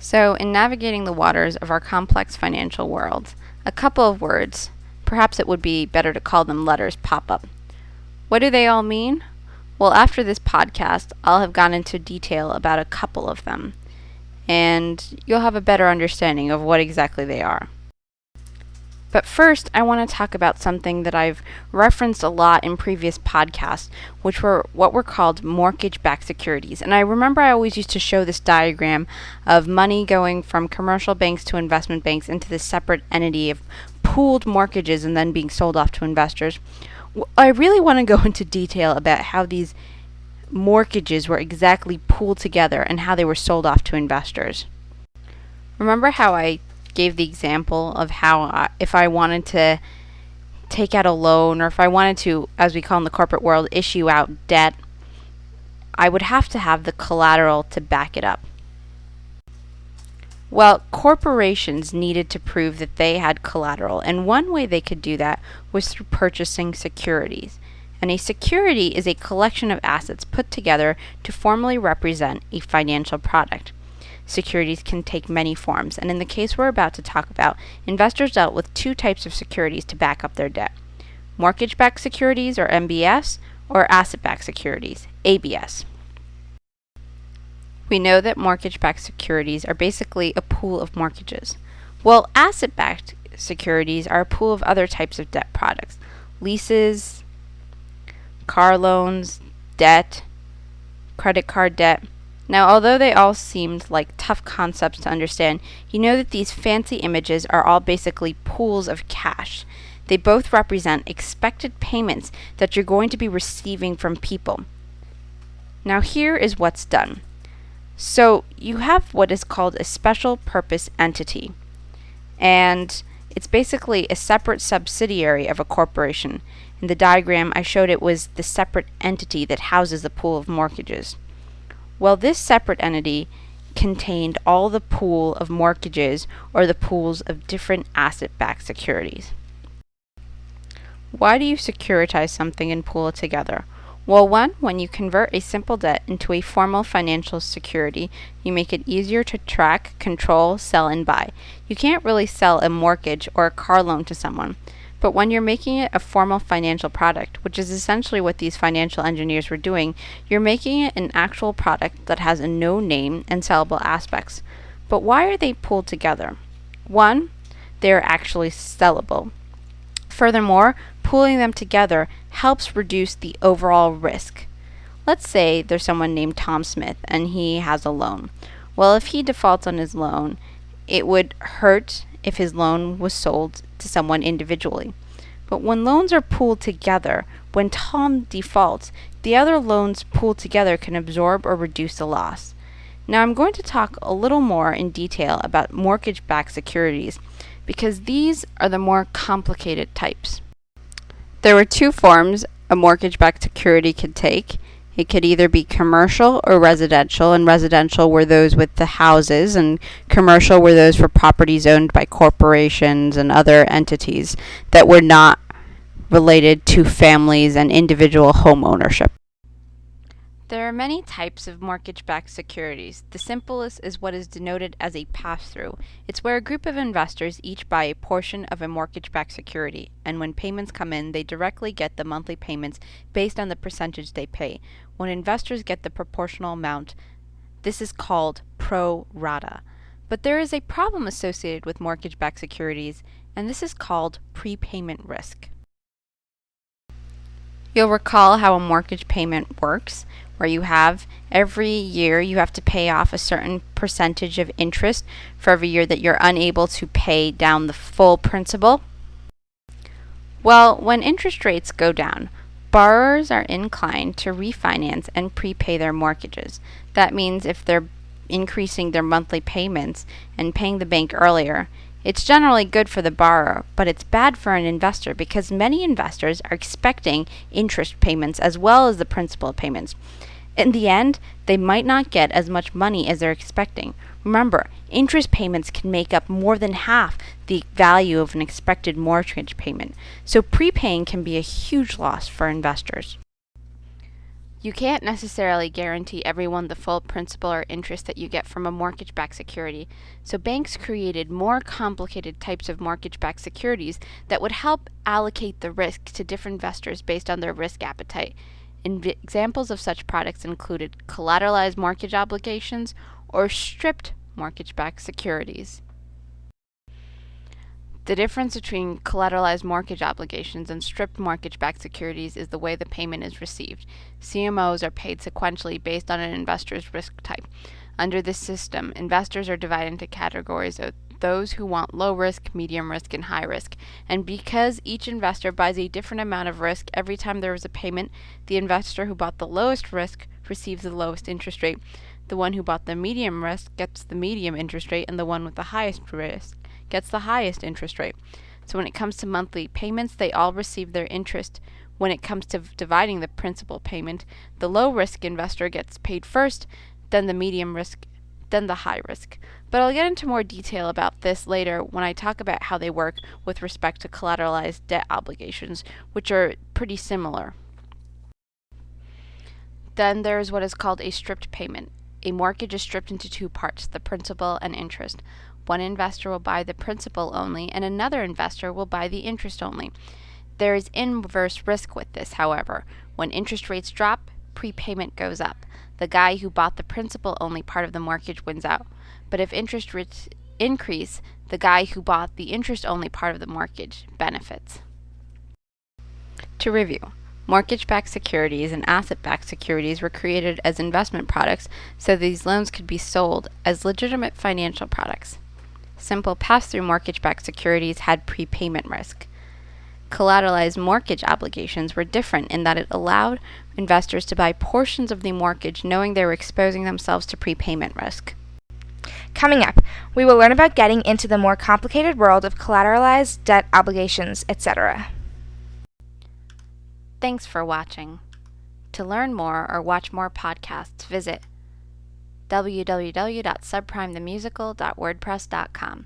So, in navigating the waters of our complex financial world, a couple of words, perhaps it would be better to call them letters, pop up. What do they all mean? Well, after this podcast, I'll have gone into detail about a couple of them, and you'll have a better understanding of what exactly they are. But first, I want to talk about something that I've referenced a lot in previous podcasts, which were what were called mortgage-backed securities. And I remember I always used to show this diagram of money going from commercial banks to investment banks into this separate entity of pooled mortgages and then being sold off to investors. I really want to go into detail about how these mortgages were exactly pooled together and how they were sold off to investors. Remember how I gave the example of how if I wanted to take out a loan, or if I wanted to, as we call in the corporate world, issue out debt, I would have to have the collateral to back it up. Well, corporations needed to prove that they had collateral, and one way they could do that was through purchasing securities. And a security is a collection of assets put together to formally represent a financial product. Securities can take many forms, and in the case we're about to talk about, investors dealt with two types of securities to back up their debt: mortgage-backed securities, or MBS, or asset-backed securities, ABS. We know that mortgage-backed securities are basically a pool of mortgages. Well, asset-backed securities are a pool of other types of debt products: leases, car loans, debt, credit card debt. Now, although they all seemed like tough concepts to understand, you know that these fancy images are all basically pools of cash. They both represent expected payments that you're going to be receiving from people. Now, here is what's done. So, you have what is called a special purpose entity, and it's basically a separate subsidiary of a corporation. In the diagram, I showed it was the separate entity that houses the pool of mortgages. Well, this separate entity contained all the pool of mortgages, or the pools of different asset-backed securities. Why do you securitize something and pool it together? Well, when you convert a simple debt into a formal financial security, you make it easier to track, control, sell, and buy. You can't really sell a mortgage or a car loan to someone. But when you're making it a formal financial product, which is essentially what these financial engineers were doing, you're making it an actual product that has a known name and sellable aspects. But why are they pooled together? One, they're actually sellable. Furthermore, pooling them together helps reduce the overall risk. Let's say there's someone named Tom Smith and he has a loan. Well, if he defaults on his loan, it would hurt if his loan was sold to someone individually. But when loans are pooled together, when Tom defaults, the other loans pooled together can absorb or reduce the loss. Now, I'm going to talk a little more in detail about mortgage-backed securities, because these are the more complicated types. There were two forms a mortgage-backed security could take. It could either be commercial or residential, and residential were those with the houses, and commercial were those for properties owned by corporations and other entities that were not related to families and individual home ownership. There are many types of mortgage-backed securities. The simplest is what is denoted as a pass-through. It's where a group of investors each buy a portion of a mortgage-backed security, and when payments come in, they directly get the monthly payments based on the percentage they pay. When investors get the proportional amount, this is called pro rata. But there is a problem associated with mortgage-backed securities, and this is called prepayment risk. You'll recall how a mortgage payment works, where you have every year you have to pay off a certain percentage of interest for every year that you're unable to pay down the full principal. Well, when interest rates go down, borrowers are inclined to refinance and prepay their mortgages. That means if they're increasing their monthly payments and paying the bank earlier, it's generally good for the borrower, but it's bad for an investor because many investors are expecting interest payments as well as the principal payments. In the end, they might not get as much money as they're expecting. Remember, interest payments can make up more than half the value of an expected mortgage payment, so prepaying can be a huge loss for investors. You can't necessarily guarantee everyone the full principal or interest that you get from a mortgage-backed security, so banks created more complicated types of mortgage-backed securities that would help allocate the risk to different investors based on their risk appetite. Examples of such products included collateralized mortgage obligations or stripped mortgage-backed securities. The difference between collateralized mortgage obligations and stripped mortgage-backed securities is the way the payment is received. CMOs are paid sequentially based on an investor's risk type. Under this system, investors are divided into categories of those who want low risk, medium risk, and high risk. And because each investor buys a different amount of risk every time there is a payment, the investor who bought the lowest risk receives the lowest interest rate. The one who bought the medium risk gets the medium interest rate, and the one with the highest risk gets the highest interest rate. So when it comes to monthly payments, they all receive their interest. When it comes to dividing the principal payment, the low risk investor gets paid first, then the medium risk, then the high risk. But I'll get into more detail about this later when I talk about how they work with respect to collateralized debt obligations, which are pretty similar. Then there is what is called a stripped payment. A mortgage is stripped into two parts, the principal and interest. One investor will buy the principal only, and another investor will buy the interest only. There is inverse risk with this, however. When interest rates drop, prepayment goes up. The guy who bought the principal only part of the mortgage wins out. But if interest rates increase, the guy who bought the interest only part of the mortgage benefits. To review, mortgage-backed securities and asset-backed securities were created as investment products so these loans could be sold as legitimate financial products. Simple pass-through mortgage-backed securities had prepayment risk. Collateralized mortgage obligations were different in that it allowed investors to buy portions of the mortgage knowing they were exposing themselves to prepayment risk. Coming up, we will learn about getting into the more complicated world of collateralized debt obligations, etc. Thanks for watching. To learn more or watch more podcasts, visit www.subprimethemusical.wordpress.com.